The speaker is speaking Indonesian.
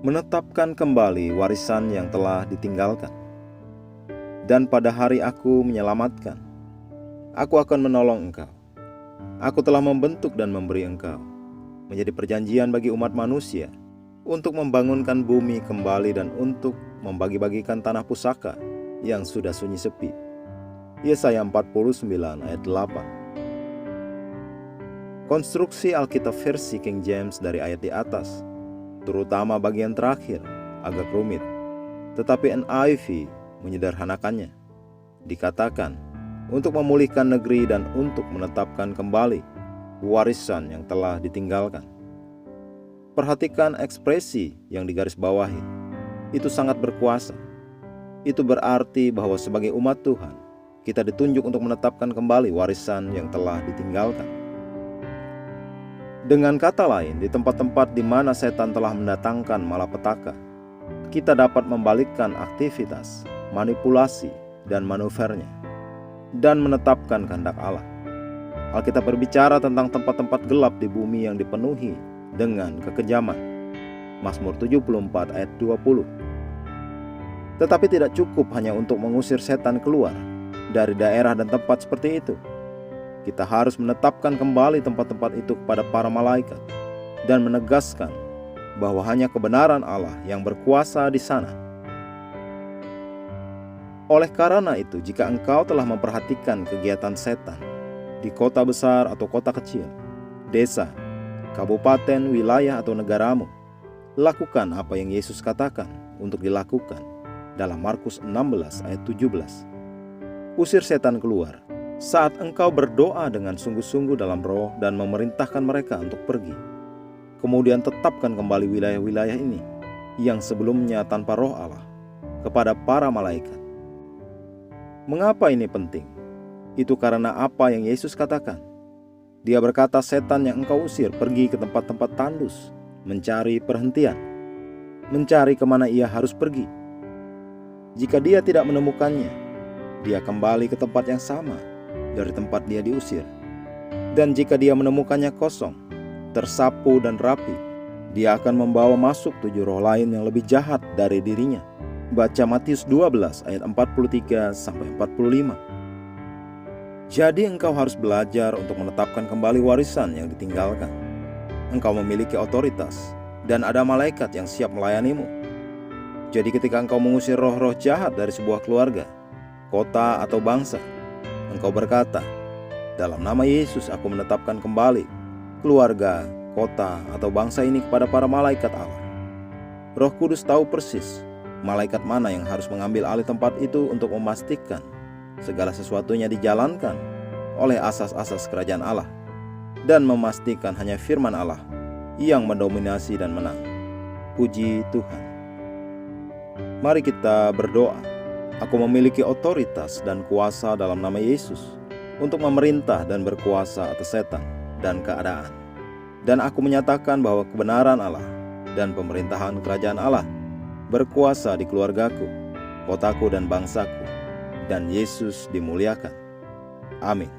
menetapkan kembali warisan yang telah ditinggalkan. Dan pada hari aku menyelamatkan, aku akan menolong engkau. Aku telah membentuk dan memberi engkau menjadi perjanjian bagi umat manusia untuk membangunkan bumi kembali dan untuk membagi-bagikan tanah pusaka yang sudah sunyi sepi. Yesaya 49 ayat 8. Konstruksi Alkitab versi King James dari ayat di atas, terutama bagian terakhir, agak rumit. Tetapi NIV menyederhanakannya. Dikatakan, untuk memulihkan negeri dan untuk menetapkan kembali warisan yang telah ditinggalkan. Perhatikan ekspresi yang digarisbawahi. Itu sangat berkuasa. Itu berarti bahwa sebagai umat Tuhan, kita ditunjuk untuk menetapkan kembali warisan yang telah ditinggalkan. Dengan kata lain, di tempat-tempat di mana setan telah mendatangkan malapetaka, kita dapat membalikkan aktivitas, manipulasi, dan manuvernya, dan menetapkan kehendak Allah. Alkitab berbicara tentang tempat-tempat gelap di bumi yang dipenuhi dengan kekejaman. Mazmur 74 ayat 20. Tetapi tidak cukup hanya untuk mengusir setan keluar dari daerah dan tempat seperti itu. Kita harus menetapkan kembali tempat-tempat itu kepada para malaikat dan menegaskan bahwa hanya kebenaran Allah yang berkuasa di sana. Oleh karena itu, jika engkau telah memperhatikan kegiatan setan di kota besar atau kota kecil, desa, kabupaten, wilayah, atau negaramu, lakukan apa yang Yesus katakan untuk dilakukan dalam Markus 16 ayat 17. Usir setan keluar saat engkau berdoa dengan sungguh-sungguh dalam roh dan memerintahkan mereka untuk pergi. Kemudian tetapkan kembali wilayah-wilayah ini yang sebelumnya tanpa roh Allah kepada para malaikat. Mengapa ini penting? Itu karena apa yang Yesus katakan. Dia berkata setan yang engkau usir pergi ke tempat-tempat tandus, mencari perhentian, mencari kemana ia harus pergi. Jika dia tidak menemukannya, dia kembali ke tempat yang sama dari tempat dia diusir. Dan jika dia menemukannya kosong, tersapu dan rapi, dia akan membawa masuk 7 roh lain yang lebih jahat dari dirinya. Baca Matius 12 ayat 43-45. Jadi engkau harus belajar untuk menetapkan kembali warisan yang ditinggalkan. Engkau memiliki otoritas dan ada malaikat yang siap melayanimu. Jadi ketika engkau mengusir roh-roh jahat dari sebuah keluarga, kota atau bangsa, engkau berkata, dalam nama Yesus aku menetapkan kembali keluarga, kota, atau bangsa ini kepada para malaikat Allah. Roh Kudus tahu persis malaikat mana yang harus mengambil alih tempat itu untuk memastikan segala sesuatunya dijalankan oleh asas-asas kerajaan Allah dan memastikan hanya firman Allah yang mendominasi dan menang. Puji Tuhan. Mari kita berdoa. Aku memiliki otoritas dan kuasa dalam nama Yesus untuk memerintah dan berkuasa atas setan dan keadaan. Dan aku menyatakan bahwa kebenaran Allah dan pemerintahan kerajaan Allah berkuasa di keluargaku, kotaku, dan bangsaku, dan Yesus dimuliakan. Amin.